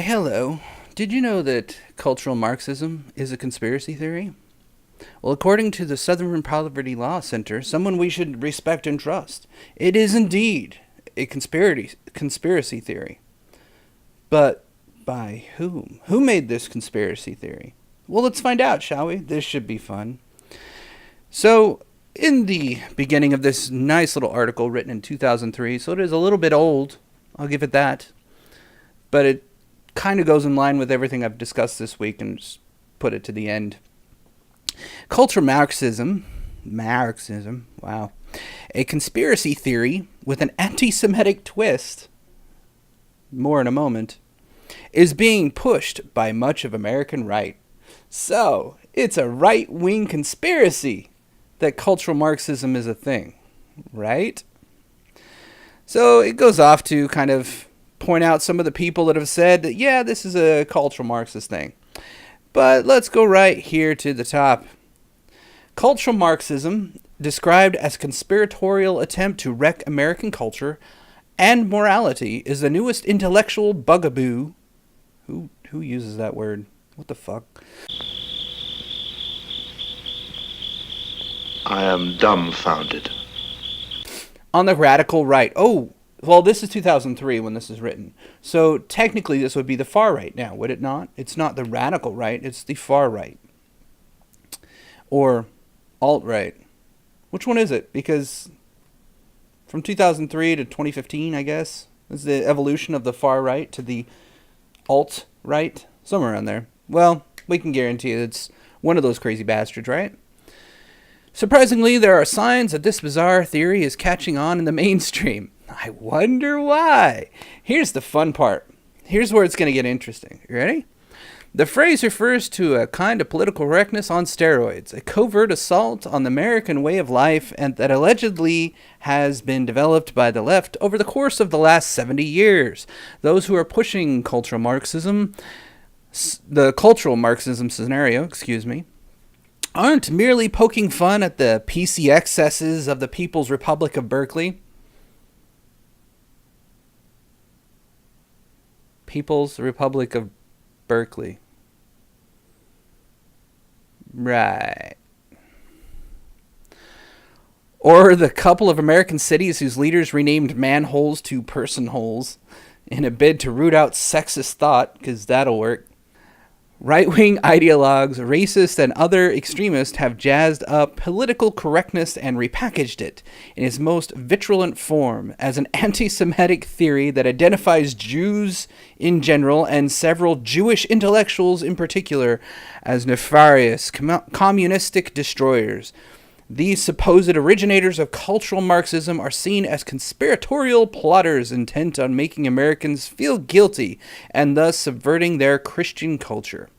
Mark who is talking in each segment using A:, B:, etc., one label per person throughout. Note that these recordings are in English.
A: Hello. Did you know that cultural Marxism is a conspiracy theory? Well, according to the Southern Poverty Law Center, someone we should respect and trust, it is indeed a conspiracy theory. But by whom? Who made this conspiracy theory? Well, let's find out, shall we? This should be fun. So, in the beginning of this nice little article written in 2003, so it is a little bit old, I'll give it that, but it kind of goes in line with everything I've discussed this week and just put it to the end. Cultural Marxism, wow, a conspiracy theory with an anti-Semitic twist, more in a moment, is being pushed by much of American right. So, it's a right-wing conspiracy that cultural Marxism is a thing, right? So, it goes off to kind of point out some of the people that have said that, yeah, this is a cultural Marxist thing. But let's go right here to the top. Cultural Marxism, described as a conspiratorial attempt to wreck American culture and morality, is the newest intellectual bugaboo. Who uses that word? What the fuck?
B: I am dumbfounded.
A: On the radical right. Oh, well, this is 2003 when this is written. So technically this would be the far right now, would it not? It's not the radical right, it's the far right. Or alt-right. Which one is it? Because from 2003 to 2015, I guess, is the evolution of the far right to the alt-right. Somewhere around there. Well, we can guarantee it's one of those crazy bastards, right? Surprisingly, there are signs that this bizarre theory is catching on in the mainstream. I wonder why. Here's the fun part. Here's where it's going to get interesting. You ready? The phrase refers to a kind of political correctness on steroids, a covert assault on the American way of life, and that allegedly has been developed by the left over the course of the last 70 years. Those who are pushing cultural Marxism, the cultural Marxism scenario, aren't merely poking fun at the PC excesses of the People's Republic of Berkeley. People's Republic of Berkeley. Right. Or the couple of American cities whose leaders renamed manholes to person holes in a bid to root out sexist thought, because that'll work. Right-wing ideologues, racists, and other extremists have jazzed up political correctness and repackaged it in its most virulent form as an anti-Semitic theory that identifies Jews in general and several Jewish intellectuals in particular as nefarious, communistic destroyers. These supposed originators of cultural Marxism are seen as conspiratorial plotters intent on making Americans feel guilty and thus subverting their Christian culture.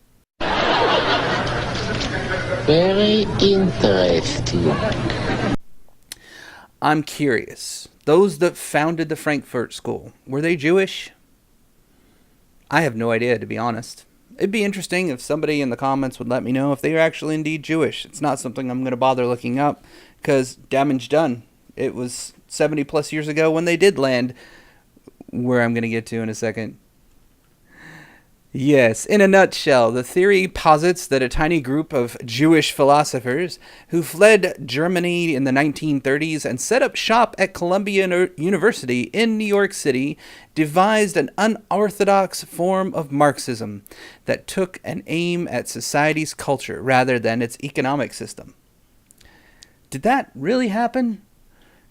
C: Very interesting.
A: I'm curious. Those that founded the Frankfurt School, were they Jewish? I have no idea, to be honest. It'd be interesting if somebody in the comments would let me know if they are actually indeed Jewish. It's not something I'm going to bother looking up, because damage done. It was 70 plus years ago when they did land where I'm going to get to in a second. Yes, in a nutshell, the theory posits that a tiny group of Jewish philosophers who fled Germany in the 1930s and set up shop at Columbia University in New York City devised an unorthodox form of Marxism that took an aim at society's culture rather than its economic system. Did that really happen?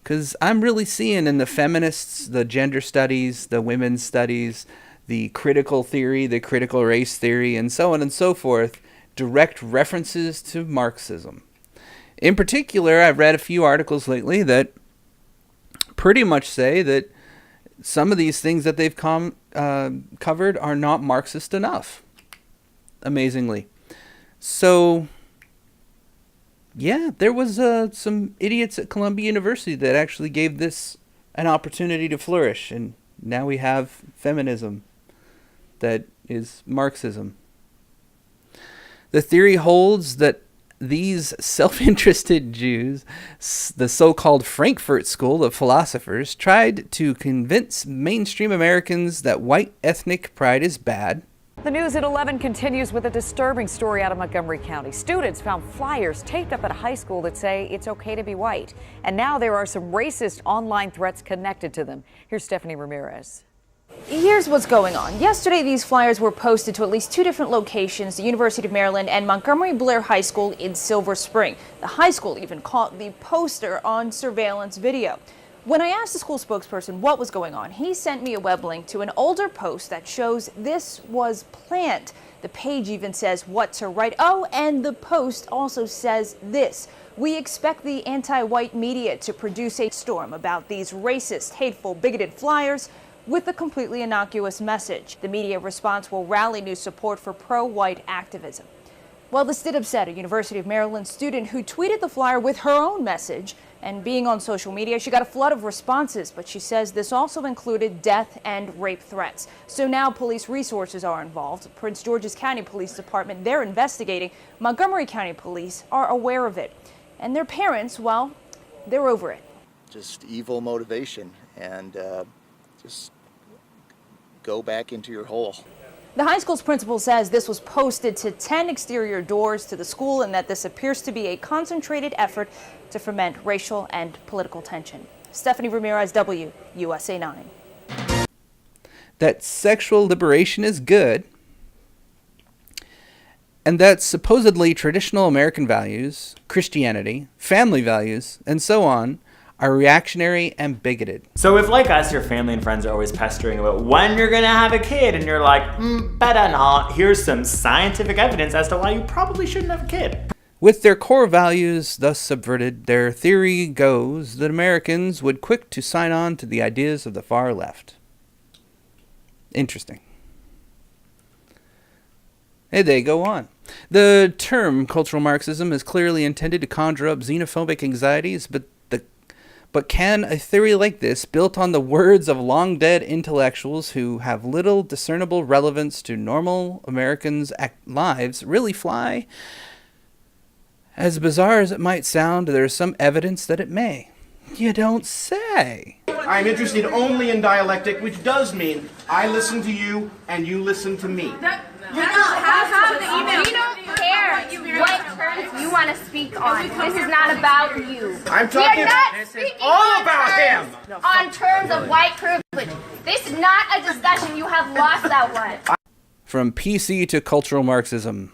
A: Because I'm really seeing in the feminists, the gender studies, the women's studies, the critical theory, the critical race theory, and so on and so forth, direct references to Marxism. In particular, I've read a few articles lately that pretty much say that some of these things that they've covered are not Marxist enough, amazingly. So, yeah, there was some idiots at Columbia University that actually gave this an opportunity to flourish, and now we have feminism that is Marxism. The theory holds that these self-interested Jews, the so-called Frankfurt School of philosophers, tried to convince mainstream Americans that white ethnic pride is bad.
D: The news at 11 continues with a disturbing story out of Montgomery County. Students found flyers taped up at a high school that say it's okay to be white. And now there are some racist online threats connected to them. Here's Stephanie Ramirez.
E: Here's what's going on. Yesterday, these flyers were posted to at least two different locations, the University of Maryland and Montgomery Blair High School in Silver Spring. The high school even caught the poster on surveillance video. When I asked the school spokesperson what was going on, he sent me a web link to an older post that shows this was planned. The page even says what to write. Oh, and the post also says this: "We expect the anti-white media to produce a storm about these racist, hateful, bigoted flyers with a completely innocuous message. The media response will rally new support for pro-white activism." Well, this did upset a University of Maryland student who tweeted the flyer with her own message. And being on social media, she got a flood of responses, but she says this also included death and rape threats. So now police resources are involved. Prince George's County Police Department, they're investigating. Montgomery County Police are aware of it. And their parents, well, they're over it.
F: Just evil motivation, and just go back into your hole.
E: The high school's principal says this was posted to 10 exterior doors to the school and that this appears to be a concentrated effort to foment racial and political tension. Stephanie Ramirez, USA 9.
A: That sexual liberation is good, and that supposedly traditional American values, Christianity, family values, and so on, are reactionary and bigoted.
G: So if, like us, your family and friends are always pestering about when you're gonna have a kid, and you're like, better not, here's some scientific evidence as to why you probably shouldn't have a kid.
A: With their core values thus subverted, their theory goes that Americans would quick to sign on to the ideas of the far left. Interesting. And they go on. The term cultural Marxism is clearly intended to conjure up xenophobic anxieties, but can a theory like this, built on the words of long-dead intellectuals who have little discernible relevance to normal Americans' lives, really fly? As bizarre as it might sound, there is some evidence that it may. You don't say.
H: I'm interested only in dialectic, which does mean I listen to you and you listen to me.
I: We don't care what terms you want to speak on. This is not about you.
H: I'm talking about
I: this is all about him. On terms of white privilege. This is not a discussion. You have lost that one.
A: From PC to cultural Marxism.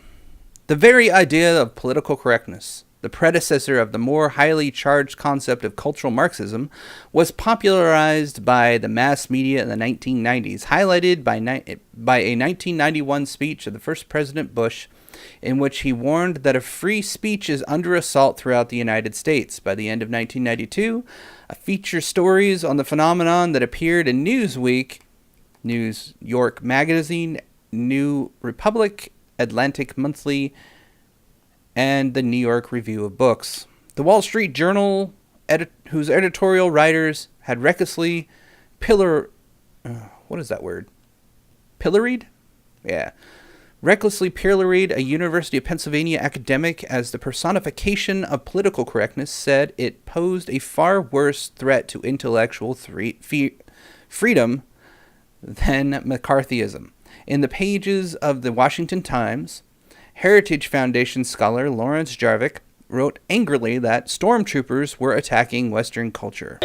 A: The very idea of political correctness, the predecessor of the more highly charged concept of cultural Marxism, was popularized by the mass media in the 1990s, highlighted by a 1991 speech of the first President Bush, in which he warned that if free speech is under assault throughout the United States. By the end of 1992, feature stories on the phenomenon that appeared in Newsweek, New York Magazine, New Republic, Atlantic Monthly, and the New York Review of Books. The Wall Street Journal, whose editorial writers had recklessly pilloried? Yeah. Recklessly pilloried a University of Pennsylvania academic as the personification of political correctness, said it posed a far worse threat to intellectual freedom than McCarthyism. In the pages of the Washington Times, Heritage Foundation scholar Lawrence Jarvik wrote angrily that stormtroopers were attacking Western culture.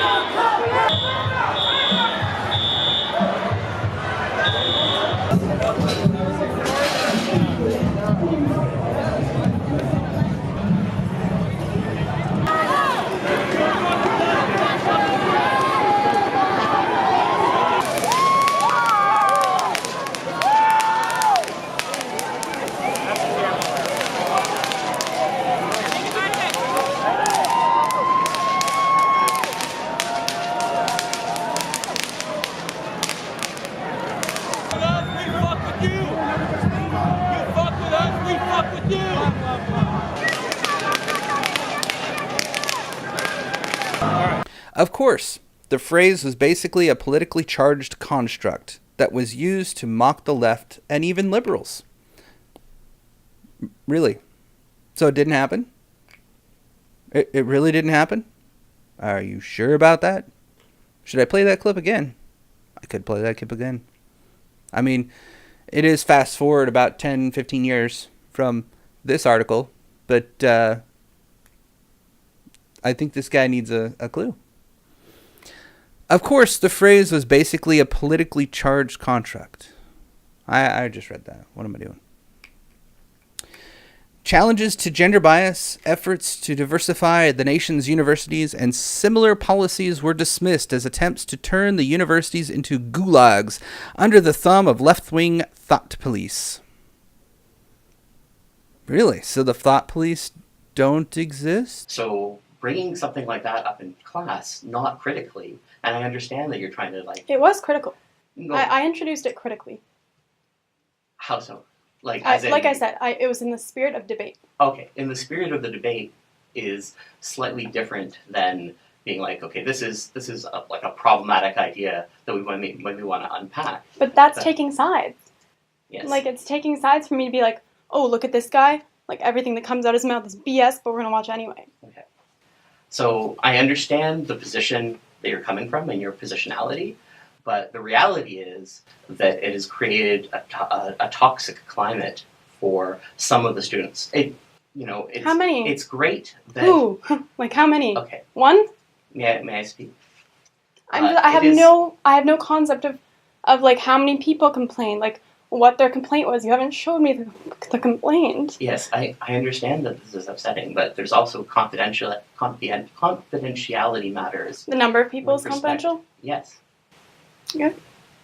A: Of course, the phrase was basically a politically charged construct that was used to mock the left and even liberals. Really. So it didn't happen? It really didn't happen? Are you sure about that? Should I play that clip again? I could play that clip again. I mean, it is fast forward about 10, 15 years from this article, but I think this guy needs a clue. Of course, the phrase was basically a politically charged contract. I just read that. What am I doing? Challenges to gender bias, efforts to diversify the nation's universities, and similar policies were dismissed as attempts to turn the universities into gulags under the thumb of left-wing thought police. Really? So the thought police don't exist?
J: So bringing something like that up in class, not critically, and I understand that you're trying to
K: It was critical.
J: No,
K: I introduced it critically.
J: how so?
K: Like I said, it was in the spirit of debate.
J: Okay, in the spirit of the debate is slightly different than being like, okay, this is like a problematic idea that we want to unpack.
K: But that's taking sides.
J: Yes.
K: Like, it's taking sides for me to be like, oh, look at this guy. Like, everything that comes out of his mouth is BS, but we're going to watch anyway.
J: Okay. So I understand the position that you're coming from and your positionality, but the reality is that it has created a toxic climate for some of the students.
K: How many?
J: It's great that...
K: Who? Like, how many?
J: Okay.
K: One?
J: May I speak?
K: I have no concept of like how many people complained, like what their complaint was. You haven't showed me the complaint.
J: Yes, I understand that this is upsetting, but there's also confidentiality matters.
K: The number of people is confidential?
J: Yes.
K: Yeah.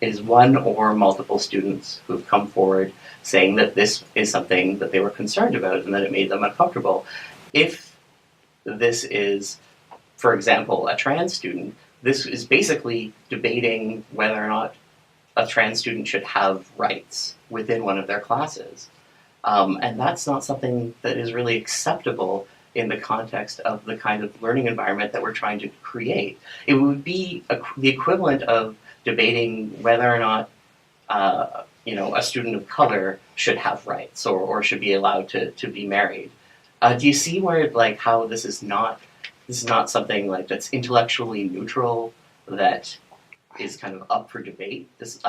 J: Is one or multiple students who've come forward saying that this is something that they were concerned about and that it made them uncomfortable. If this is, for example, a trans student, this is basically debating whether or not a trans student should have rights within one of their classes. And that's not something that is really acceptable in the context of the kind of learning environment that we're trying to create. It would be the equivalent of debating whether or not a student of color should have rights or should be allowed to be married. Do you see where how this is not something that's intellectually neutral, that is kind of up for debate? This is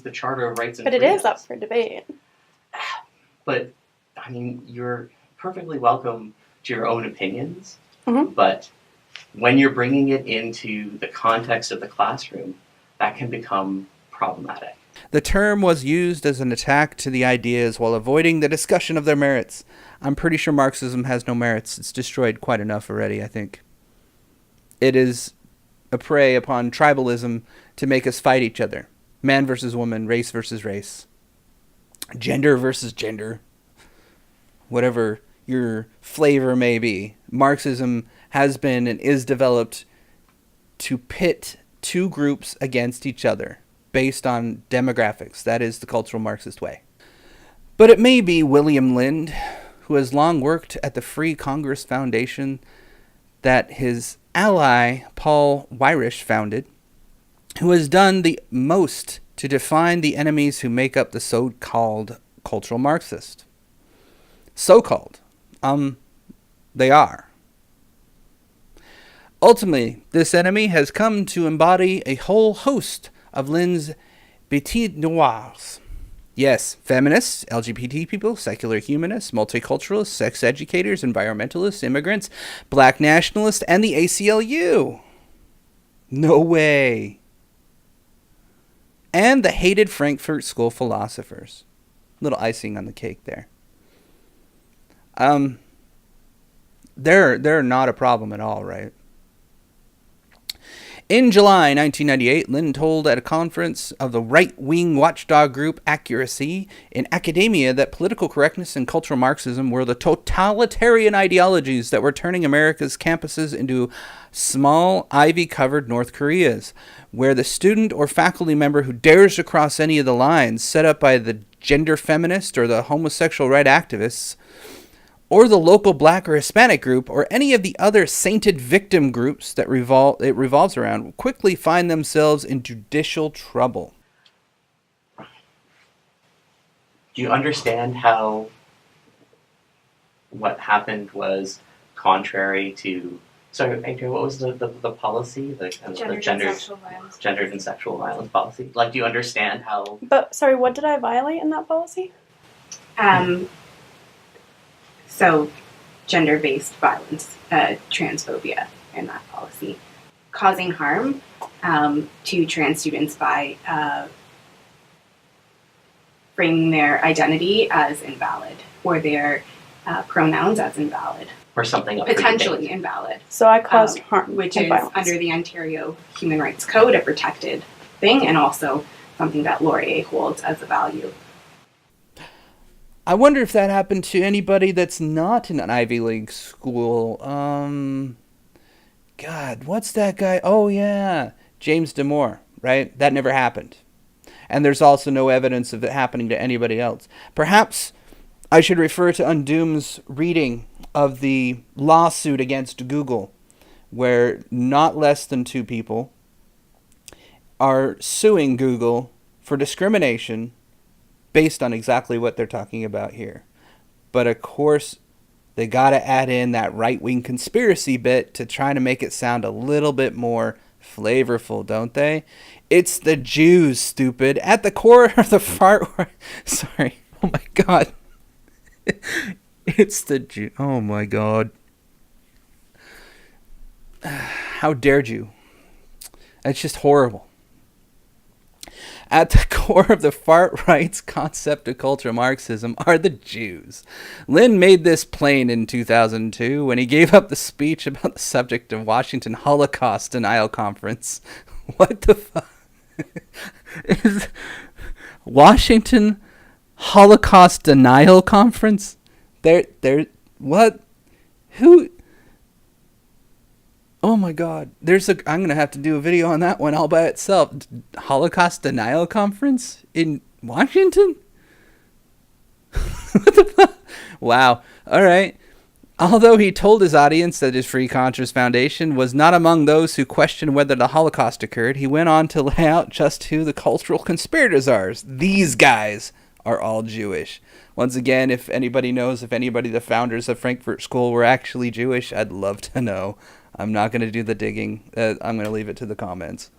J: the Charter of Rights and Freedoms.
K: But it is up for debate.
J: But you're perfectly welcome to your own opinions,
K: Mm-hmm.
J: but when you're bringing it into the context of the classroom, that can become problematic.
A: The term was used as an attack to the ideas while avoiding the discussion of their merits. I'm pretty sure Marxism has no merits. It's destroyed quite enough already, I think. It is a prey upon tribalism to make us fight each other. Man versus woman, race versus race. Gender versus gender. Whatever your flavor may be. Marxism has been and is developed to pit two groups against each other based on demographics. That is the cultural Marxist way. But it may be William Lind, who has long worked at the Free Congress Foundation that his ally Paul Weyrich founded, who has done the most to define the enemies who make up the so-called cultural Marxist. So-called. They are. Ultimately, this enemy has come to embody a whole host of Lind's bêtises noires. Yes, feminists, LGBT people, secular humanists, multiculturalists, sex educators, environmentalists, immigrants, black nationalists, and the ACLU. No way. And the hated Frankfurt School philosophers. Little icing on the cake there. They're not a problem at all, right? In July 1998, Lind told at a conference of the right-wing watchdog group Accuracy in Academia that political correctness and cultural Marxism were the totalitarian ideologies that were turning America's campuses into small, ivy-covered North Koreas, where the student or faculty member who dares to cross any of the lines set up by the gender feminist or the homosexual right activists, or the local black or Hispanic group, or any of the other sainted victim groups that it revolves around, will quickly find themselves in judicial trouble.
J: Do you understand how what happened was contrary to. Sorry, Adrian, what was the policy? The gendered and sexual violence policy. Like, do you understand how?
K: But sorry, what did I violate in that policy?
L: So, gender-based violence, transphobia in that policy, causing harm to trans students by framing their identity as invalid or their pronouns as invalid.
J: Or something
L: potentially invalid.
K: So I caused harm,
L: which is
K: violence.
L: Under the Ontario Human Rights Code a protected thing, and also something that Laurier holds as a value.
A: I wonder if that happened to anybody that's not in an Ivy League school. God, what's that guy? Oh yeah, James Damore, right? That never happened. And there's also no evidence of it happening to anybody else. Perhaps I should refer to Undoom's reading of the lawsuit against Google, where not less than 2 people are suing Google for discrimination based on exactly what they're talking about here. But of course, they got to add in that right-wing conspiracy bit to try to make it sound a little bit more flavorful, don't they? It's the Jews, stupid. At the core of the Sorry. Oh my God. It's the Jew. Oh my God. How dared you? That's just horrible. At the core of the far-right's concept of cultural Marxism are the Jews. Lynn made this plain in 2002 when he gave up the speech about the subject of Washington Holocaust Denial Conference. What the fuck? Is Washington Holocaust Denial Conference? What? Who? Oh my God. I'm going to have to do a video on that one all by itself. Holocaust Denial Conference in Washington? What the fuck? Wow. All right. Although he told his audience that his Free Conscious Foundation was not among those who questioned whether the Holocaust occurred, he went on to lay out just who the cultural conspirators are. These guys are all Jewish. Once again, if anybody knows if anybody, the founders of Frankfurt School, were actually Jewish, I'd love to know. I'm not going to do the digging. I'm going to leave it to the comments.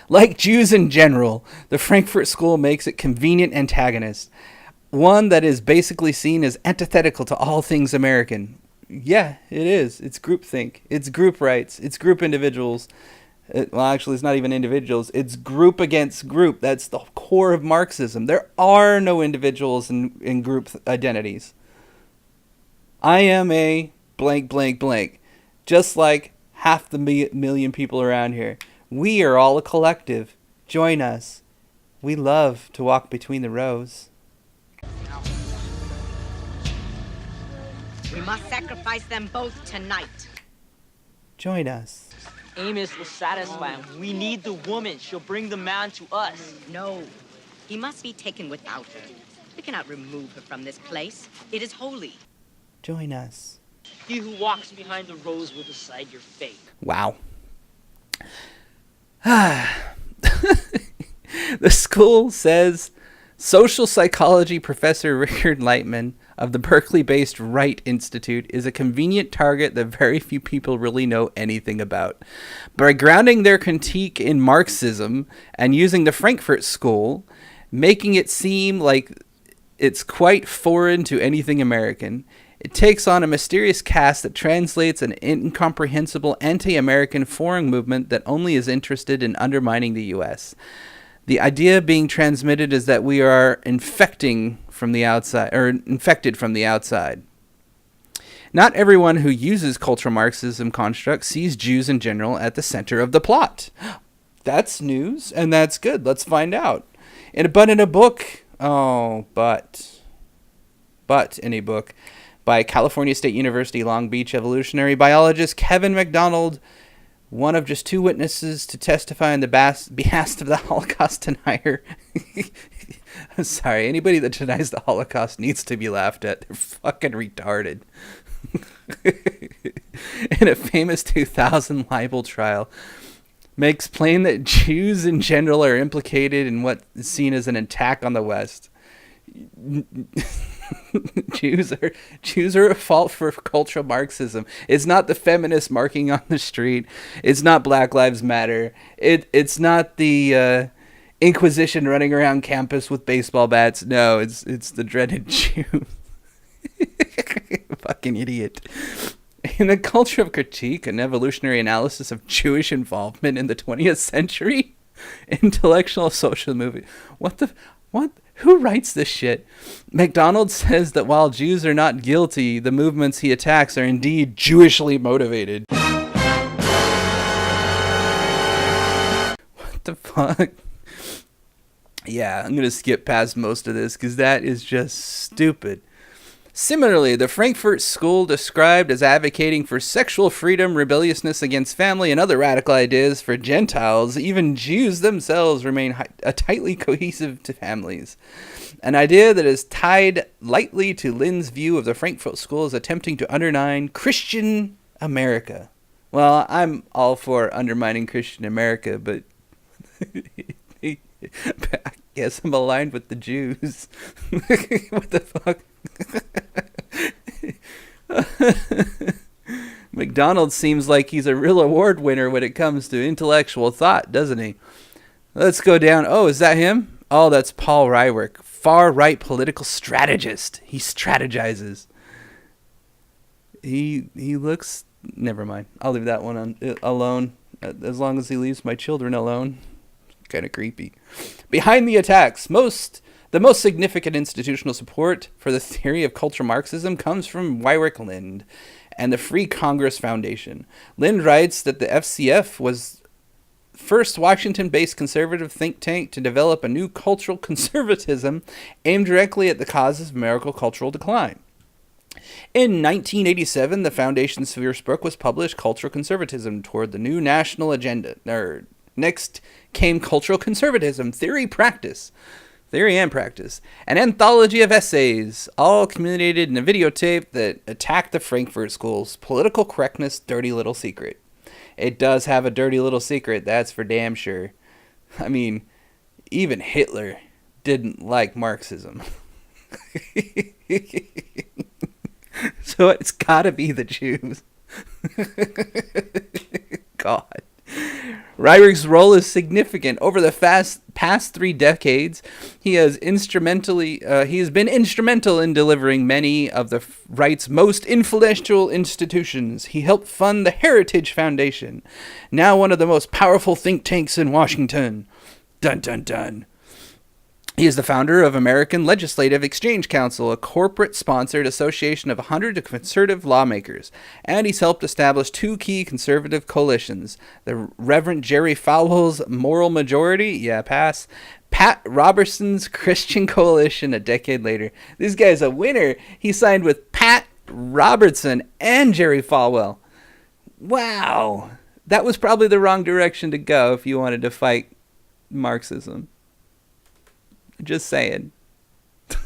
A: Like Jews in general, the Frankfurt School makes it convenient antagonist. One that is basically seen as antithetical to all things American. Yeah, it is. It's groupthink. It's group rights. It's group individuals. Well, actually, it's not even individuals. It's group against group. That's the core of Marxism. There are no individuals in group identities. I am a blank, blank, blank. Just like half the million people around here. We are all a collective. Join us. We love to walk between the rows.
M: We must sacrifice them both tonight.
A: Join us.
N: Amos will satisfy him. We need the woman. She'll bring the man to us.
M: No, he must be taken without her. We cannot remove her from this place. It is holy.
A: Join us.
N: He who walks behind the rose will decide your fate.
A: Wow. The school says social psychology professor Richard Lightman of the Berkeley-based Wright Institute is a convenient target that very few people really know anything about. By grounding their critique in Marxism and using the Frankfurt School, making it seem like it's quite foreign to anything American, it takes on a mysterious cast that translates an incomprehensible anti-American foreign movement that only is interested in undermining the U.S. The idea being transmitted is that we are infected from the outside. Not everyone who uses cultural Marxism construct sees Jews in general at the center of the plot. That's news, and that's good. Let's find out. In a book by California State University Long Beach evolutionary biologist Kevin MacDonald, one of just 2 witnesses to testify on the behest of the Holocaust denier. I'm sorry, anybody that denies the Holocaust needs to be laughed at. They're fucking retarded. In a famous 2000 libel trial, makes plain that Jews in general are implicated in what is seen as an attack on the West. Jews are a fault for cultural Marxism. It's not the feminists marking on the street. It's not Black Lives Matter. It's not the Inquisition running around campus with baseball bats. No, it's the dreaded Jew. Fucking idiot. In the culture of critique, an evolutionary analysis of Jewish involvement in the 20th century, intellectual social movement. What? Who writes this shit? MacDonald says that while Jews are not guilty, the movements he attacks are indeed Jewishly motivated. What the fuck? Yeah, I'm going to skip past most of this because that is just stupid. Similarly, the Frankfurt School, described as advocating for sexual freedom, rebelliousness against family, and other radical ideas for Gentiles, even Jews themselves remain tightly cohesive to families. An idea that is tied lightly to Lynn's view of the Frankfurt School as attempting to undermine Christian America. Well, I'm all for undermining Christian America, but I guess I'm aligned with the Jews. What the fuck? McDonald seems like he's a real award winner when it comes to intellectual thought, doesn't he? Let's go down. Oh, is that him? Oh, that's Paul Rywerk, far-right political strategist. He strategizes. He looks... Never mind. I'll leave that one alone. As long as he leaves my children alone. Kind of creepy. Behind the attacks, the most significant institutional support for the theory of cultural Marxism comes from Wyrick Lind and the Free Congress Foundation. Lind writes that the FCF was first Washington-based conservative think tank to develop a new cultural conservatism aimed directly at the causes of American cultural decline. In 1987, the Foundation's first book was published, Cultural Conservatism Toward the New National Agenda. Next came Cultural Conservatism, Theory and Practice, an anthology of essays, all communicated in a videotape that attacked the Frankfurt School's political correctness dirty little secret. It does have a dirty little secret, that's for damn sure. I mean, even Hitler didn't like Marxism. So it's gotta be the Jews. God. Ryrick's role is significant. Over the past 3 decades, he has been instrumental in delivering many of the right's most influential institutions. He helped fund the Heritage Foundation, now one of the most powerful think tanks in Washington. Dun dun dun. He is the founder of American Legislative Exchange Council, a corporate-sponsored association of 100 conservative lawmakers, and he's helped establish 2 key conservative coalitions, the Reverend Jerry Falwell's Moral Majority, Pat Robertson's Christian Coalition a decade later. This guy's a winner. He signed with Pat Robertson and Jerry Falwell. Wow. That was probably the wrong direction to go if you wanted to fight Marxism. Just saying. At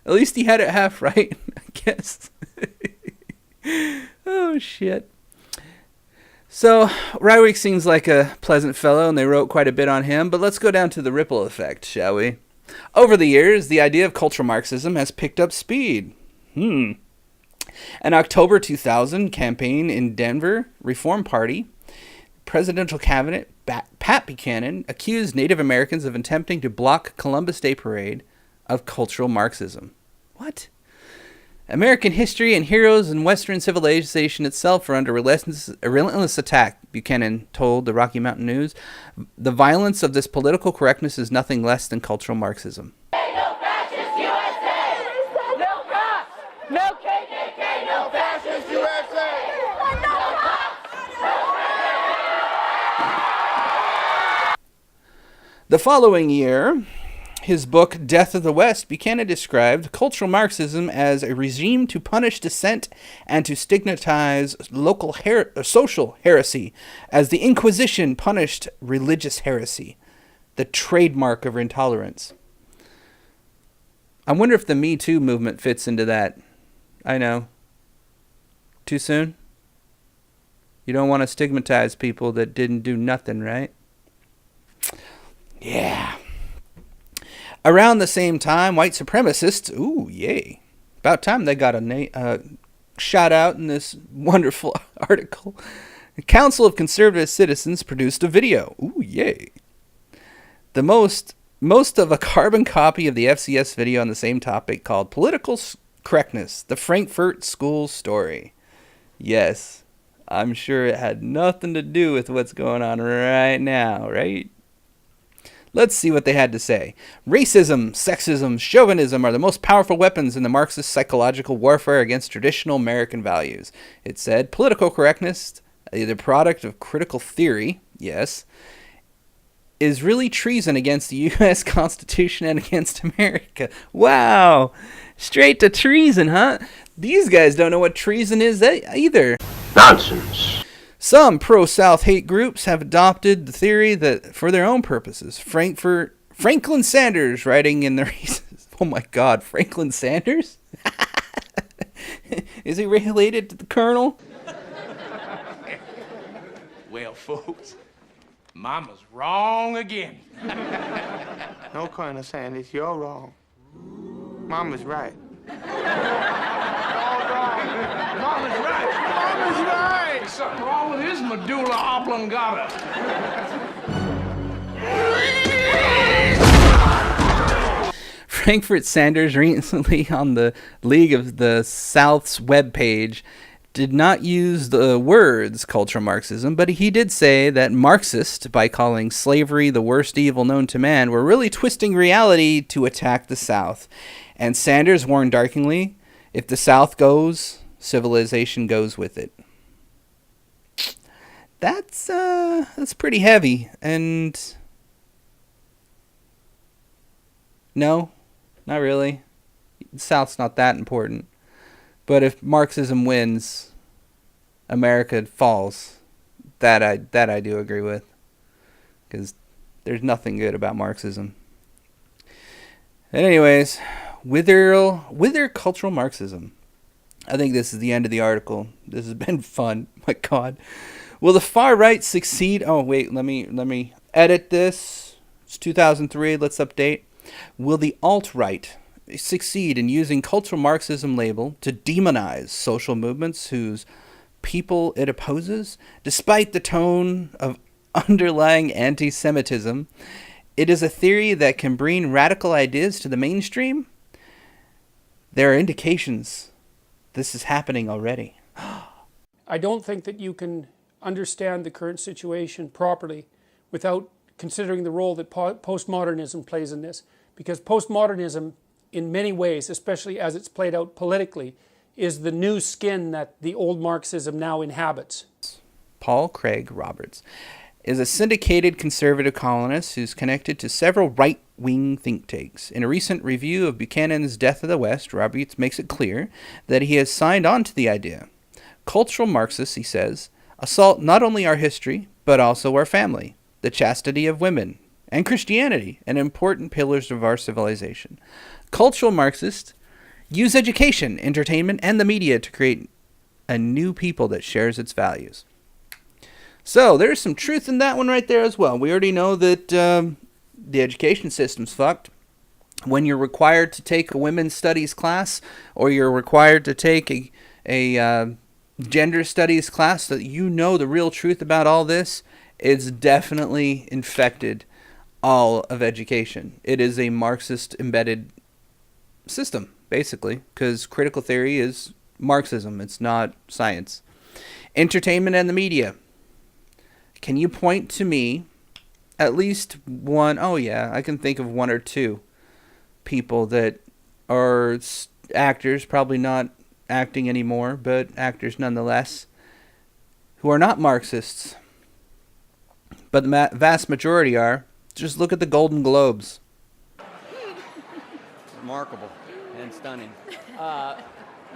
A: least he had it half right, I guess. Oh, shit. So, Rywick seems like a pleasant fellow, and they wrote quite a bit on him, but let's go down to the ripple effect, shall we? Over the years, the idea of cultural Marxism has picked up speed. An October 2000 campaign in Denver, Reform Party, presidential candidate Pat Buchanan accused Native Americans of attempting to block Columbus Day Parade of cultural Marxism. What? American history and heroes and Western civilization itself are under relentless attack, Buchanan told the Rocky Mountain News. The violence of this political correctness is nothing less than cultural Marxism.
O: No fascist USA! No cops! No KKK! No fascist USA! No cops!
A: The following year, his book, Death of the West, Buchanan described cultural Marxism as a regime to punish dissent and to stigmatize local social heresy, as the Inquisition punished religious heresy, the trademark of intolerance. I wonder if the Me Too movement fits into that. I know. Too soon? You don't want to stigmatize people that didn't do nothing, right? Yeah. Around the same time, white supremacists, ooh, yay. About time they got a shout out in this wonderful article. The Council of Conservative Citizens produced a video. Ooh, yay. The most of a carbon copy of the FCS video on the same topic called Political Correctness, the Frankfurt School Story. Yes, I'm sure it had nothing to do with what's going on right now, right? Let's see what they had to say. Racism, sexism, chauvinism are the most powerful weapons in the Marxist psychological warfare against traditional American values. It said, political correctness, the product of critical theory, yes, is really treason against the U.S. Constitution and against America. Wow. Straight to treason, huh? These guys don't know what treason is either.
B: Nonsense.
A: Some pro-South hate groups have adopted the theory that for their own purposes. Franklin Sanders writing in the reasons. Oh my God, Franklin Sanders? Is he related to the Colonel?
P: Well, folks, Mama's wrong again.
Q: No, Colonel Sanders, you're wrong. Mama's right.
P: Mama's right. Mama's right. Something wrong with his medulla oblongata.
A: Frankfurt Sanders recently on the League of the South's webpage did not use the words cultural Marxism, but he did say that Marxists, by calling slavery the worst evil known to man, were really twisting reality to attack the South. And Sanders warned darkingly, if the South goes, civilization goes with it. That's pretty heavy, and no, not really. The South's not that important. But if Marxism wins, America falls. That I do agree with, because there's nothing good about Marxism. And anyways, wither cultural Marxism. I think this is the end of the article. This has been fun. My God. Will the far right succeed? Oh wait, let me edit this. It's 2003. Let's update. Will the alt-right succeed in using cultural Marxism label to demonize social movements whose people it opposes? Despite the tone of underlying anti-Semitism, it is a theory that can bring radical ideas to the mainstream. There are indications this is happening already.
R: I don't think that you can understand the current situation properly without considering the role that postmodernism plays in this. Because postmodernism, in many ways, especially as it's played out politically, is the new skin that the old Marxism now inhabits.
A: Paul Craig Roberts is a syndicated conservative columnist who's connected to several right-wing think tanks. In a recent review of Buchanan's Death of the West, Roberts makes it clear that he has signed on to the idea. Cultural Marxists, he says, assault not only our history, but also our family, the chastity of women, and Christianity, and important pillars of our civilization. Cultural Marxists use education, entertainment, and the media to create a new people that shares its values. So there's some truth in that one right there as well. We already know that the education system's fucked. When you're required to take a women's studies class, or you're required to take a gender studies class, so that you know the real truth about all this, it's definitely infected all of education. It is a Marxist embedded system, basically, because critical theory is Marxism. It's not science. Entertainment and the media. Can you point to me at least one? Oh yeah, I can think of one or two people that are actors, probably not acting anymore, but actors nonetheless, who are not Marxists. But the vast majority are. Just look at the Golden Globes.
S: Remarkable and stunning.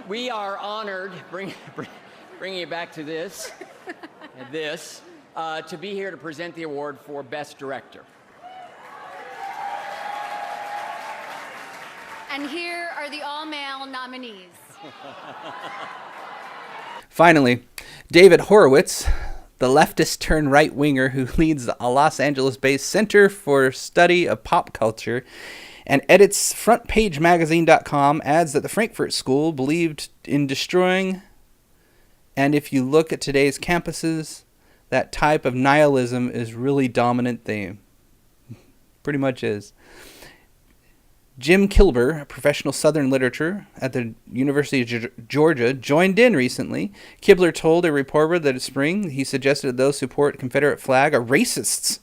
S: We are honored, bringing it back to this, to be here to present the award for Best Director.
T: And here are the all-male nominees.
A: Finally, David Horowitz, the leftist-turned-right-winger who leads a Los Angeles-based Center for Study of Pop Culture, And edits frontpagemagazine.com adds that the Frankfurt School believed in destroying, and if you look at today's campuses, that type of nihilism is really dominant theme. Pretty much is. Jim Kilber, a professional Southern literature at the University of Georgia, joined in recently. Kibler told a reporter that in spring he suggested that those who support the Confederate flag are racists,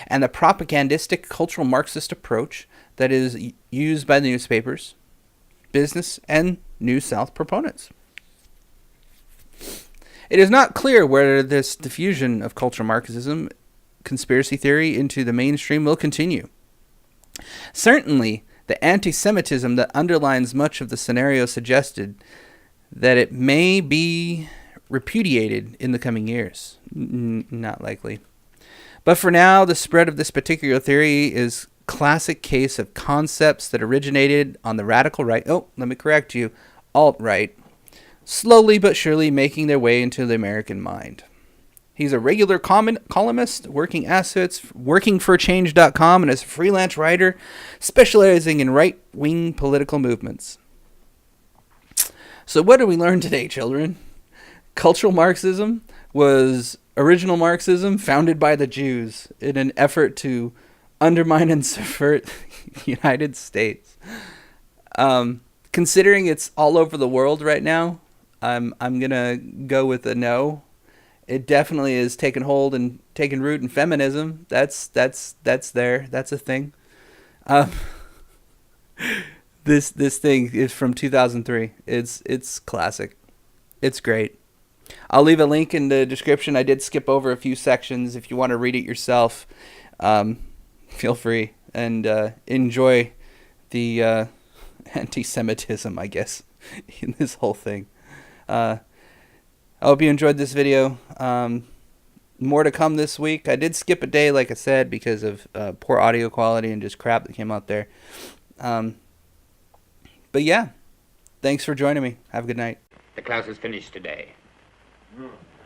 A: and the propagandistic cultural Marxist approach that is used by the newspapers, business, and New South proponents. It is not clear whether this diffusion of cultural Marxism conspiracy theory into the mainstream will continue. Certainly, the anti-Semitism that underlines much of the scenario suggested that it may be repudiated in the coming years. Not likely. But for now, the spread of this particular theory is classic case of concepts that originated on the radical right. Oh, let me correct you. Alt-right. Slowly but surely making their way into the American mind. He's a regular columnist, working for Change.com, and is a freelance writer specializing in right-wing political movements. So what did we learn today, children? Cultural Marxism was original Marxism founded by the Jews in an effort to undermine and subvert the United States. Considering it's all over the world right now, I'm going to go with a no. It definitely is taking hold and taking root in feminism. That's there. That's a thing. This thing is from 2003. It's classic. It's great. I'll leave a link in the description. I did skip over a few sections. If you want to read it yourself, feel free and enjoy the anti-Semitism, I guess, in this whole thing. I hope you enjoyed this video. More to come this week. I did skip a day, like I said, because of poor audio quality and just crap that came out there. But yeah, thanks for joining me. Have a good night.
U: The class is finished today.